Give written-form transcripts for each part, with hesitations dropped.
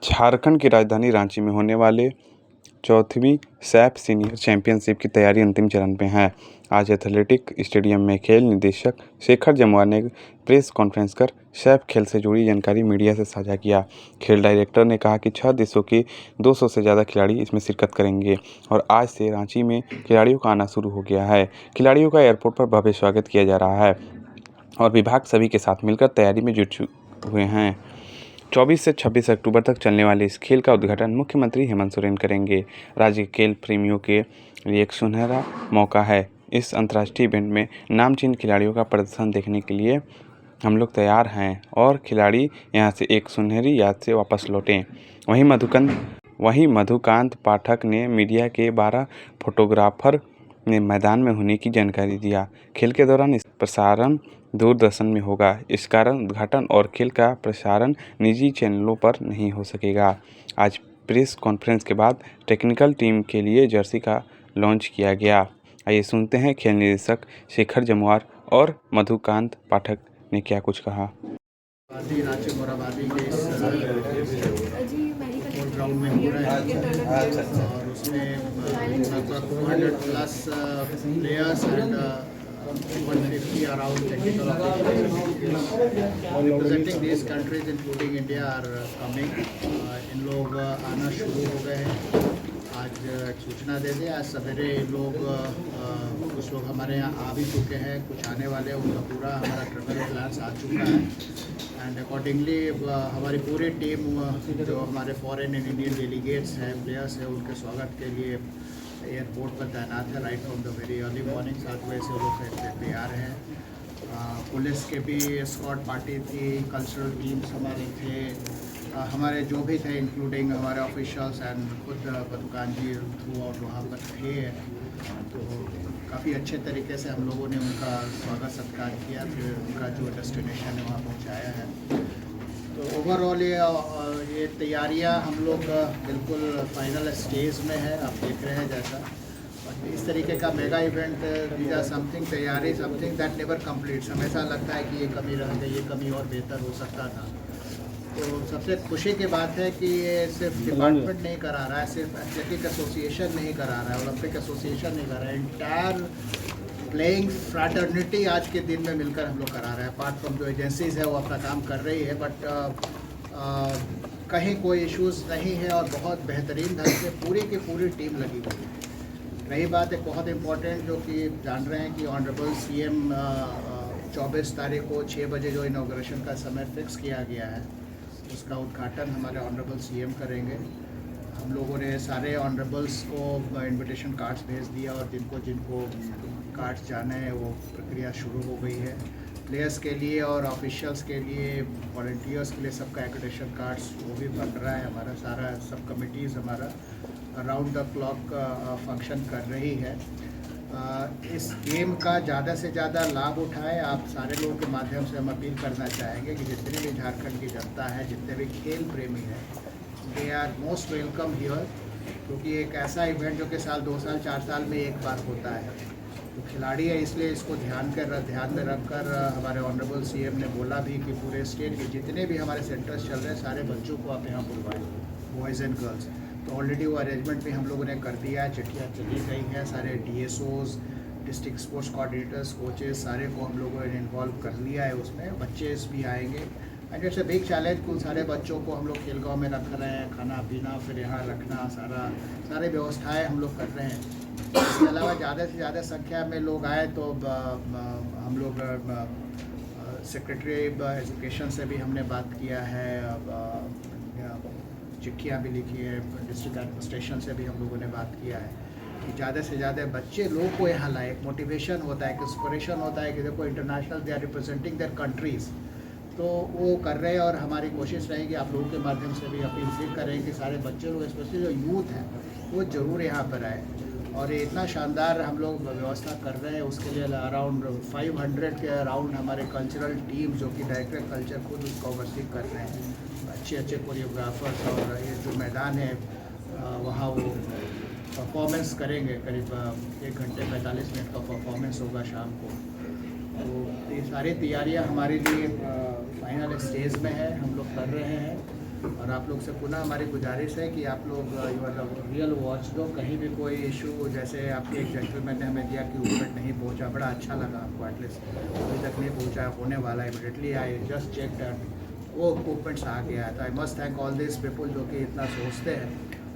झारखंड की राजधानी रांची में होने वाले 4वीं सैफ सीनियर चैंपियनशिप की तैयारी अंतिम चरण में है। आज एथलेटिक स्टेडियम में खेल निदेशक शेखर जमुआर ने प्रेस कॉन्फ्रेंस कर सैफ खेल से जुड़ी जानकारी मीडिया से साझा किया। खेल डायरेक्टर ने कहा कि 6 देशों के 200 से ज़्यादा खिलाड़ी इसमें शिरकत करेंगे और आज से रांची में खिलाड़ियों का आना शुरू हो गया है। खिलाड़ियों का एयरपोर्ट पर भव्य स्वागत किया जा रहा है और विभाग सभी के साथ मिलकर तैयारी में जुट हुए हैं। 24 से 26 अक्टूबर तक चलने वाले इस खेल का उद्घाटन मुख्यमंत्री हेमंत सोरेन करेंगे। राज्य के खेल प्रेमियों के लिए एक सुनहरा मौका है। इस अंतर्राष्ट्रीय इवेंट में नामचीन खिलाड़ियों का प्रदर्शन देखने के लिए हम लोग तैयार हैं और खिलाड़ी यहां से एक सुनहरी याद से वापस लौटें। वहीं मधुकांत पाठक ने मीडिया के 12 फोटोग्राफर ने मैदान में होने की जानकारी दिया। खेल के दौरान इस प्रसारण दूरदर्शन में होगा। इस कारण उद्घाटन और खेल का प्रसारण निजी चैनलों पर नहीं हो सकेगा। आज प्रेस कॉन्फ्रेंस के बाद टेक्निकल टीम के लिए जर्सी का लॉन्च किया गया। आइए सुनते हैं खेल निदेशक शेखर जमुआर और मधुकांत पाठक ने क्या कुछ कहा। रांची मोराबादी के इस ग्राउंड में हो रहा है और उसमें लगभग 200 plus players and 150 around technical officials representing these countries including India are coming। इन लोग आना शुरू हो गए हैं। आज सूचना दे दें, आज सवेरे लोग कुछ लोग हमारे यहाँ आ भी चुके हैं, कुछ आने वाले हैं। उनका पूरा हमारा ट्रेवल प्लान्स आ चुका है एंड अकॉर्डिंगली हमारी पूरी टीम जो हमारे फॉरेन एंड इंडियन डेलीगेट्स हैं, प्लेयर्स हैं, उनके स्वागत के लिए एयरपोर्ट पर तैनात है। Right from the very early morning 7 बजे से लोग तैयार हैं। पुलिस के भी स्क्वाड पार्टी थी, कल्चरल टीम्स हमारे थे, हमारे जो भी थे इंक्लूडिंग हमारे ऑफिशियल्स एंड खुद मधुकांत जी थ्रू आउट वहाँ पर थे। तो काफ़ी अच्छे तरीके से हम लोगों ने उनका स्वागत सत्कार किया, फिर उनका जो डेस्टिनेशन है वहाँ पहुँचाया है। तो ओवरऑल ये तैयारियाँ हम लोग बिल्कुल फाइनल स्टेज में है, आप देख रहे हैं जैसा। इस तरीके का mega event these are something तैयारी समथिंग दैट नेवर कंप्लीट्स। हमेशा लगता है कि ये कमी रह गई, ये कमी और बेहतर हो सकता था। तो सबसे खुशी की बात है कि ये सिर्फ डिपार्टमेंट नहीं करा रहा है, सिर्फ एथलेटिक एसोसिएशन नहीं करा रहा है, ओलंपिक एसोसिएशन नहीं कर रहा है, इंटायर प्लेइंग फ्रैटर्निटी आज के दिन में मिलकर हम लोग करा रहे हैं। अपार्ट फ्रॉम जो एजेंसीज है वो अपना काम कर रही है, बट कहीं कोई इश्यूज़ नहीं है और बहुत बेहतरीन ढंग से पूरी की पूरी टीम लगी हुई है। रही बात एक बहुत इम्पोर्टेंट जो कि जान रहे हैं कि ऑनरेबल सीएम 24 तारीख को 6 बजे जो इनॉग्रेशन का समय फिक्स किया गया है, उसका उद्घाटन हमारे ऑनरेबल सीएम करेंगे। हम लोगों ने सारे ऑनरेबल्स को इनविटेशन कार्ड्स भेज दिया और जिनको कार्ड्स जाने हैं वो प्रक्रिया शुरू हो गई है। प्लेयर्स के लिए और ऑफिशियल्स के लिए, वॉलंटियर्स के लिए सबका एक्रेडिटेशन कार्ड्स वो भी बन रहा है। हमारा सारा सब कमिटीज़ हमारा राउंड द क्लॉक फंक्शन कर रही है। इस गेम का ज़्यादा से ज़्यादा लाभ उठाएं। आप सारे लोगों के माध्यम से हम अपील करना चाहेंगे कि जितने भी झारखंड की जनता है, जितने भी खेल प्रेमी हैं, they are most welcome here, क्योंकि एक ऐसा इवेंट जो कि साल 2 साल 4 साल में एक बार होता है। तो खिलाड़ी है, इसलिए इसको ध्यान में रखकर हमारे ऑनरेबल सीएम ने बोला भी कि पूरे स्टेट के जितने भी हमारे सेंटर्स चल रहे हैं सारे बच्चों को आप यहाँ बुलवाएं, बॉयज़ एंड गर्ल्स। तो ऑलरेडी वो अरेंजमेंट भी हम लोगों ने कर दिया है, चिट्ठियाँ चली गई हैं। सारे DSOs, district sports coordinators, coaches, सारे को हम लोगों ने इन्वॉल्व कर लिया है उसमें। बच्चे भी आएंगे and it's a big challenge. कुल सारे बच्चों को हम लोग खेलगांव में रख रहे हैं, खाना पीना फिर यहाँ रखना, सारे व्यवस्थाएँ हम लोग कर रहे हैं। इसके अलावा ज़्यादा से ज़्यादा संख्या में लोग आए तो हम लोग सेक्रेटरी एजुकेशन से भी हमने बात किया है, चिट्ठियाँ भी लिखी है, डिस्ट्रिक्ट एडमिनिस्ट्रेशन से भी हम लोगों ने बात किया है कि ज़्यादा से ज़्यादा बच्चे लोग को यहाँ लाए। एक मोटिवेशन होता है, एक इंस्पिरेशन होता है कि देखो international they are representing their countries, तो वो कर रहे हैं। और हमारी कोशिश रहेगी आप लोगों के माध्यम से भी अपील फिर करें कि सारे बच्चे लोग, स्पेशली जो यूथ हैं, वो ज़रूर यहाँ पर आए। और ये इतना शानदार हम लोग व्यवस्था कर रहे हैं, उसके लिए अराउंड 500 के अराउंड हमारे कल्चरल टीम जो कि डायरेक्टर कल्चर खुद उसका ओवरसी कर रहे हैं, अच्छे कोरियोग्राफर्स। और ये जो मैदान है वहाँ वो परफॉर्मेंस करेंगे, करीब 1 घंटे 45 मिनट का परफॉर्मेंस होगा शाम को। तो ये सारी तैयारियां हमारे लिए फाइनल स्टेज में है, हम लोग कर रहे हैं। और आप लोग से पुनः हमारी गुजारिश है कि आप लोग यू आर रियल वॉच दो, कहीं भी कोई इशू, जैसे आपके एक जेंटलमैन ने हमें दिया कि मूवमेंट नहीं पहुंचा, बड़ा अच्छा लगा आपको, एटलीस्ट अभी तक नहीं पहुंचा, होने वाला है immediately. I just check that वो मूवमेंट्स आ गया है। तो I must thank all this people जो कि इतना सोचते हैं।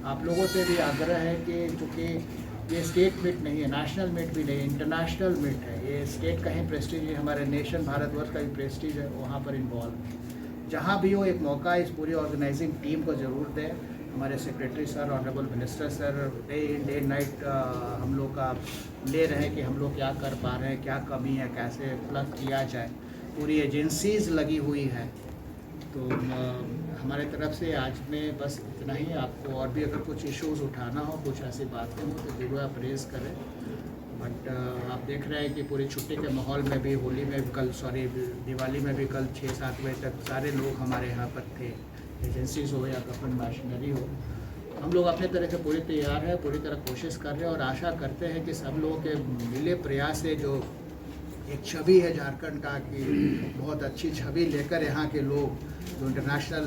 आप लोगों से भी आग्रह है कि चूँकि ये स्टेट मीट नहीं है, नेशनल मीट भी नहीं, इंटरनेशनल मीट है, ये स्टेट का ही प्रेस्टीज है, हमारे नेशन भारतवर्ष का भी प्रेस्टीज है, वहाँ पर इन्वॉल्व जहाँ भी हो एक मौका इस पूरी ऑर्गेनाइजिंग टीम को ज़रूर दें। हमारे secretary sir, honourable minister sir day in day night हम लोग का ले रहे हैं कि हम लोग क्या कर पा रहे हैं, क्या कमी है, कैसे प्लग किया जाए। पूरी एजेंसीज लगी हुई हैं। तो हमारे तरफ से आज में बस इतना ही। आपको और भी अगर कुछ इश्यूज उठाना हो, कुछ ऐसी बातें हो तो ज़रूर आप रेज़ करें। बट आप देख रहे हैं कि पूरी छुट्टी के माहौल में भी, होली में भी कल, सॉरी दिवाली में भी कल 6-7 बजे तक सारे लोग हमारे यहाँ पर थे, एजेंसीज हो या गवर्नमेंट मशीनरी हो। हम लोग अपने तरह से पूरी तैयार है, पूरी तरह कोशिश कर रहे हैं और आशा करते हैं कि सब लोगों के मिले प्रयास से जो एक छवि है झारखंड का, कि बहुत अच्छी छवि लेकर यहाँ के लोग जो इंटरनेशनल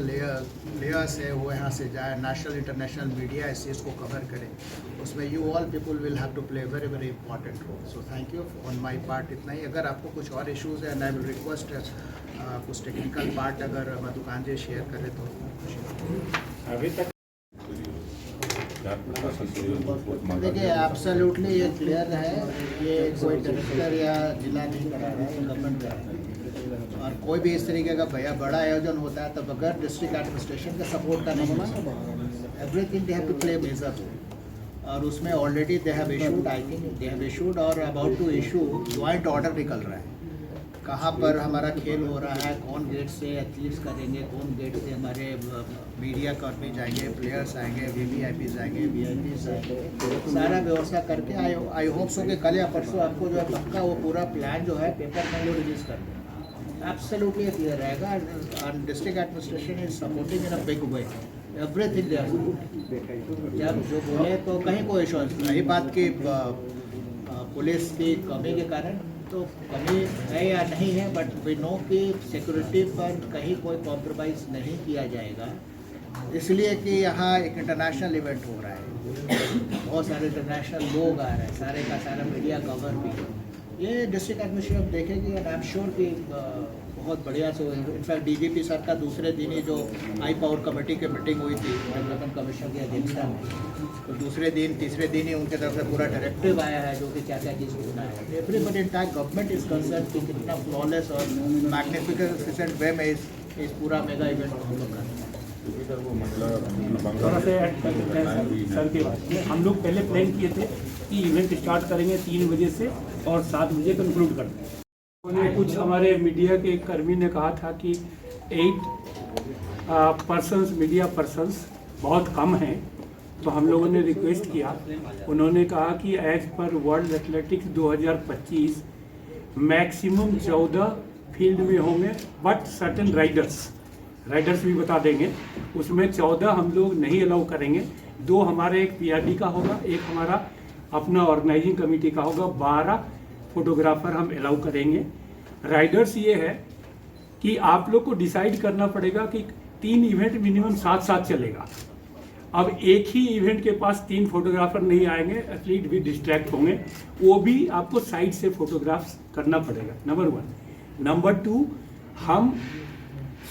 लेयर्स है वो यहाँ से जाए, नेशनल इंटरनेशनल मीडिया इस चीज़ को कवर करे, उसमें you all people will have to play very very important role. So thank you on my part, इतना ही। अगर आपको कुछ और इश्यूज़ है, एंड आई विल रिक्वेस्ट कुछ टेक्निकल पार्ट अगर मधुकांत जी शेयर करें तो। अभी तक देखिए एब्सोल्युटली ये क्लियर है, ये कोई डायरेक्टर या जिला नहीं करा रहा है, गवर्नमेंट करा रहा है। और कोई भी इस तरीके का भैया बड़ा आयोजन होता है तो बगैर डिस्ट्रिक्ट एडमिनिस्ट्रेशन के सपोर्ट का नहीं होगा। Everything they have to play major role. और उसमें already they have issued, I think they have issued और about to issue joint order निकल रहा है, कहाँ पर हमारा खेल हो रहा है, कौन गेट से एथलीट्स करेंगे, कौन गेट से हमारे मीडिया कर्मी जाएंगे, प्लेयर्स आएंगे, वीवीआईपीज आएंगे, वीआईपीज आएंगे, सारा व्यवस्था करके आई होप सो कि कल या परसों आपको जो है पक्का वो पूरा प्लान जो है पेपर में वो रिलीज कर दें। एब्सोल्युटली क्लियर रहेगा। और district administration is supporting in a big way, everything they are supporting. जब जो बोले तो कहीं कोई इशू नहीं, बात की पुलिस की कमी के कारण तो कमी है या नहीं है, बट वी नो कि सिक्योरिटी पर कहीं कोई कॉम्प्रोमाइज़ नहीं किया जाएगा, इसलिए कि यहाँ एक इंटरनेशनल इवेंट हो रहा है, बहुत सारे इंटरनेशनल लोग आ रहे हैं, सारे का सारा मीडिया कवर भी ये डिस्ट्रिक्ट एडमिनिस्ट्रेशन देखेगी। एंड आई एम श्योर कि बहुत बढ़िया से, इनफैक्ट डीजीपी सर का दूसरे दिन ही जो हाई पावर कमेटी की मीटिंग हुई थी डेवलपमेंट कमीशन की अध्यक्षता में, तो दूसरे दिन तीसरे दिन ही उनके तरफ से पूरा डायरेक्टिव आया है जो कि क्या क्या चीज़ होना है। Everybody intact government is concern कि कितना फ्लॉलेस और मैग्निफिकेंट वे में इस पूरा मेगा इवेंट को हम लोग करते हैं। थोड़ा सा ऐड कर देते हैं सर के बाद। हम लोग पहले प्लान किए थे कि इवेंट स्टार्ट करेंगे 3 बजे से और 7 बजे कंक्लूड कर देंगे। उन्होंने कुछ हमारे मीडिया के कर्मी ने कहा था कि 8 पर्सन्स मीडिया पर्सन्स बहुत कम हैं, तो हम लोगों ने रिक्वेस्ट किया। उन्होंने कहा कि as per world athletics 2025 maximum 14 field में होंगे, बट सर्टेन राइडर्स भी बता देंगे, उसमें 14 हम लोग नहीं अलाउ करेंगे। 2 हमारे एक पीआरडी का होगा, एक हमारा अपना ऑर्गेनाइजिंग कमेटी का होगा, 12 फोटोग्राफर हम अलाउ करेंगे। राइडर्स ये है कि आप लोग को डिसाइड करना पड़ेगा कि 3 इवेंट मिनिमम साथ साथ चलेगा। अब एक ही इवेंट के पास 3 फोटोग्राफर नहीं आएंगे, एथलीट भी डिस्ट्रैक्ट होंगे, वो भी आपको साइड से फोटोग्राफ्स करना पड़ेगा, नंबर 1। नंबर 2, हम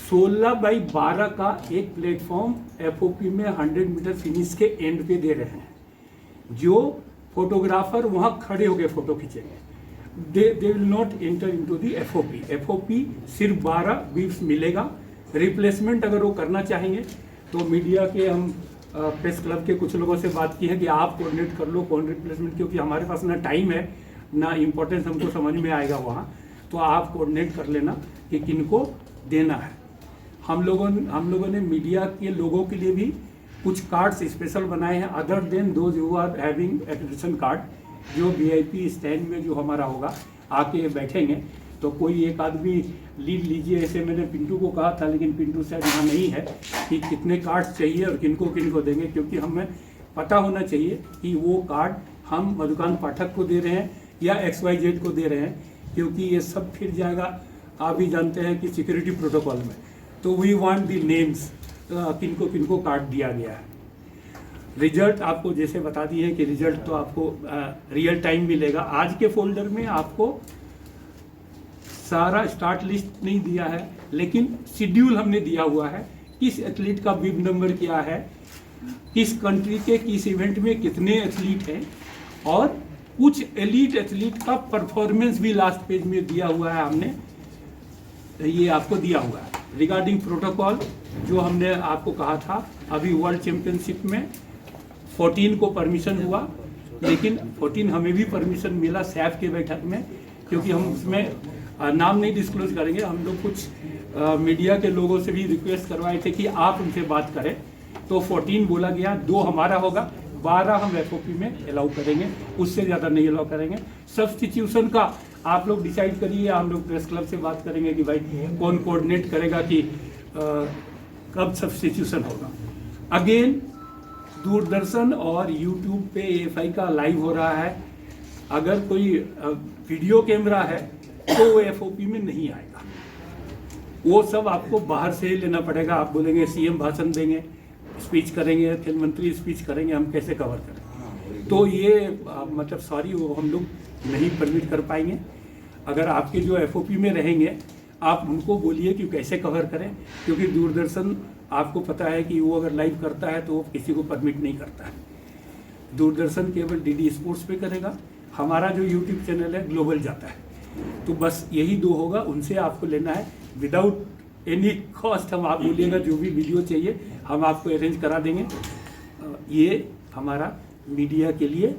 16x12 का एक प्लेटफॉर्म एफओपी में 100 मीटर फिनिश के एंड पे दे रहे हैं, जो फोटोग्राफर वहाँ खड़े होकर फोटो खींचेंगे। They will not enter into the FOP. FOP सिर्फ 12 बीट्स मिलेगा। रिप्लेसमेंट अगर वो करना चाहेंगे तो मीडिया के हम प्रेस क्लब के कुछ लोगों से बात की है कि आप कोऑर्डिनेट कर लो कौन रिप्लेसमेंट, क्योंकि हमारे पास ना टाइम है ना इम्पोर्टेंस हमको समझ में आएगा वहाँ, तो आप कोऑर्डिनेट कर लेना कि किनको देना है। हम लोगों ने मीडिया के लोगों के लिए भी कुछ कार्ड्स स्पेशल बनाए हैं, other than those who are having accreditation card, जो वीआईपी स्टैंड में जो हमारा होगा आके बैठेंगे। तो कोई एक आदमी लीड लीजिए, ऐसे मैंने पिंटू को कहा था, लेकिन पिंटू शायद यहाँ नहीं है, कि कितने कार्ड्स चाहिए और किनको देंगे, क्योंकि हमें पता होना चाहिए कि वो कार्ड हम मधुकांत पाठक को दे रहे हैं या XYZ को दे रहे हैं, क्योंकि ये सब फिर जाएगा, आप भी जानते हैं कि सिक्योरिटी प्रोटोकॉल में। तो वी वांट दी नेम्स, किनको किनको कार्ड दिया गया है। रिजल्ट आपको जैसे बता दिए कि रिजल्ट तो आपको रियल टाइम मिलेगा। आज के फोल्डर में आपको सारा स्टार्ट लिस्ट नहीं दिया है, लेकिन शेड्यूल हमने दिया हुआ है, किस एथलीट का बिब नंबर क्या है, किस कंट्री के किस इवेंट में कितने एथलीट हैं, और कुछ एलीट एथलीट का परफॉर्मेंस भी लास्ट पेज में दिया हुआ है हमने, ये आपको दिया हुआ है। रिगार्डिंग प्रोटोकॉल जो हमने आपको कहा था, अभी वर्ल्ड चैंपियनशिप में 14 को परमिशन हुआ, लेकिन 14 हमें भी परमिशन मिला सैफ के बैठक में, क्योंकि हम उसमें नाम नहीं डिस्क्लोज करेंगे। हम लोग कुछ मीडिया के लोगों से भी रिक्वेस्ट करवाए थे कि आप उनसे बात करें, तो 14 बोला गया, 2 हमारा होगा, 12 हम एफओपी में अलाउ करेंगे, उससे ज़्यादा नहीं अलाउ करेंगे। सब्स्टिट्यूशन का आप लोग डिसाइड करिए, हम लोग प्रेस क्लब से बात करेंगे कि भाई कौन कोऑर्डिनेट करेगा कि कब सब्स्टिट्यूशन होगा। अगेन दूरदर्शन और यूट्यूब पे AFI का लाइव हो रहा है। अगर कोई वीडियो कैमरा है तो वो एफओपी में नहीं आएगा, वो सब आपको बाहर से ही लेना पड़ेगा। आप बोलेंगे सीएम भाषण देंगे, स्पीच करेंगे, खेल मंत्री स्पीच करेंगे, हम कैसे कवर करें? तो ये मतलब सॉरी, वो हम लोग नहीं परमिट कर पाएंगे। अगर आपके जो एफओपी में रहेंगे, आप उनको बोलिए कि कैसे कवर करें, क्योंकि दूरदर्शन आपको पता है कि वो अगर लाइव करता है तो वो किसी को परमिट नहीं करता है। दूरदर्शन केवल DD स्पोर्ट्स पे करेगा, हमारा जो यूट्यूब चैनल है ग्लोबल जाता है। तो बस यही 2 होगा, उनसे आपको लेना है विदाउट एनी कॉस्ट। हम आप बोलिएगा जो भी वीडियो चाहिए हम आपको अरेंज करा देंगे। ये हमारा मीडिया के लिए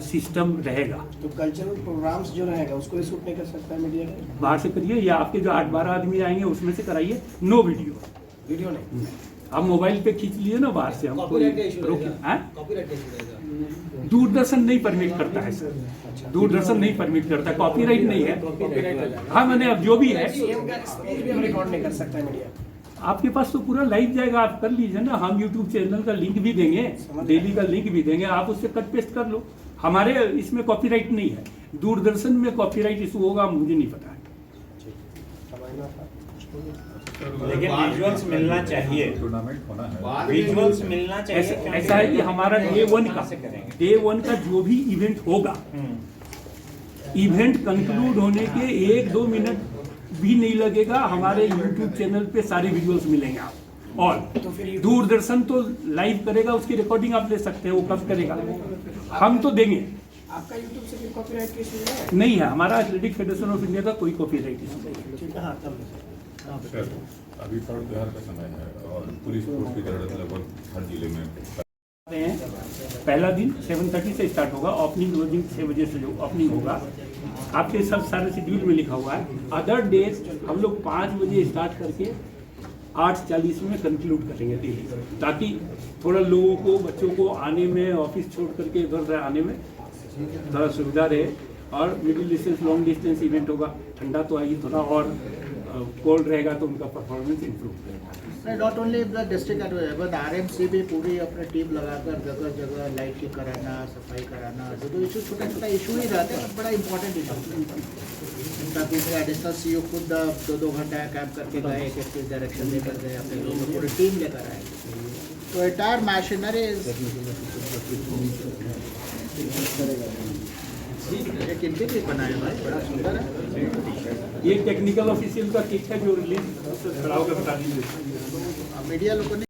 सिस्टम रहेगा। तो कल्चरल प्रोग्राम्स जो रहेगा उसको भी शूट नहीं कर सकता है मीडिया का? बाहर से करिए, या आपके जो 8-12 आदमी आएंगे उसमें से कराइए, नो वीडियो नहीं। आप मोबाइल पे खींच लिए ना बाहर से, हम दूरदर्शन नहीं परमिट करता है सर, दूरदर्शन नहीं परमिट करता, कॉपीराइट नहीं है। हाँ, मैंने अब जो भी है सीएम का स्पीच भी हम रिकॉर्ड नहीं कर सकता है मीडिया। आपके पास तो पूरा लाइव जाएगा, आप कर लीजिए ना। हम यूट्यूब चैनल का लिंक भी देंगे, डेली का लिंक भी देंगे, आप उससे कट पेस्ट कर लो। हमारे इसमें कॉपीराइट नहीं है, दूरदर्शन में कॉपीराइट इशू होगा, मुझे नहीं पता है। लेकिन विजुअल्स मिलना चाहिए, विजुअल्स मिलना चाहिए। ऐसा है कि हमारा डे वन का जो भी इवेंट होगा, इवेंट कंक्लूड होने के 1-2 मिनट भी नहीं लगेगा, हमारे यूट्यूब चैनल पे सारे विजुअल्स मिलेंगे आप। और दूरदर्शन तो लाइव करेगा, उसकी रिकॉर्डिंग आप ले सकते हैं, वो कब करेगा, हम तो देंगे। आपका यूट्यूब से भी कॉपीराइट की इशू है? नहीं है, हमारा एथलेटिक फेडरेशन ऑफ इंडिया का कोई कॉपीराइट इशू नहीं है। ठीक है, हाँ तब सर, अभी पर्व त्योहार का समय है और पुलिस फोर्स की जरूरत लगभग हर जिले में हैं। पहला दिन 7:30 से स्टार्ट होगा, ओपनिंग क्लोजिंग 6 बजे से जो ओपनिंग होगा, आपके सब सारे शेड्यूल में लिखा हुआ है। अदर डेज हम लोग 5 बजे स्टार्ट करके 8:40 में कंक्लूड करेंगे डेली, ताकि थोड़ा लोगों को, बच्चों को आने में, ऑफिस छोड़ करके इधर आने में थोड़ा सुविधा रहे। और middle distance, long distance event होगा, ठंडा तो आइए, थोड़ा और कोल्ड रहेगा तो उनका परफॉर्मेंस इम्प्रूव करेगा। Not only the district but RMC भी पूरी अपनी टीम लगाकर जगह जगह लाइटिंग कराना, सफाई कराना, जो इशू छोटा इशू ही रहते हैं, बड़ा इंपॉर्टेंट इशू। ताकि एडिशनल CEO खुद 2-2 घंटा कैंप करके गए, किस डायरेक्शन लेकर गए, अपने लोगों को पूरी टीम लेकर आए। तो एंटायर मशीनरी एक इनके भी बनाए भाई, बड़ा सुंदर है। ये टेक्निकल ऑफिशियल का किट है जो रिलीज खड़ा होकर बता दीजिए। मीडिया लोगों ने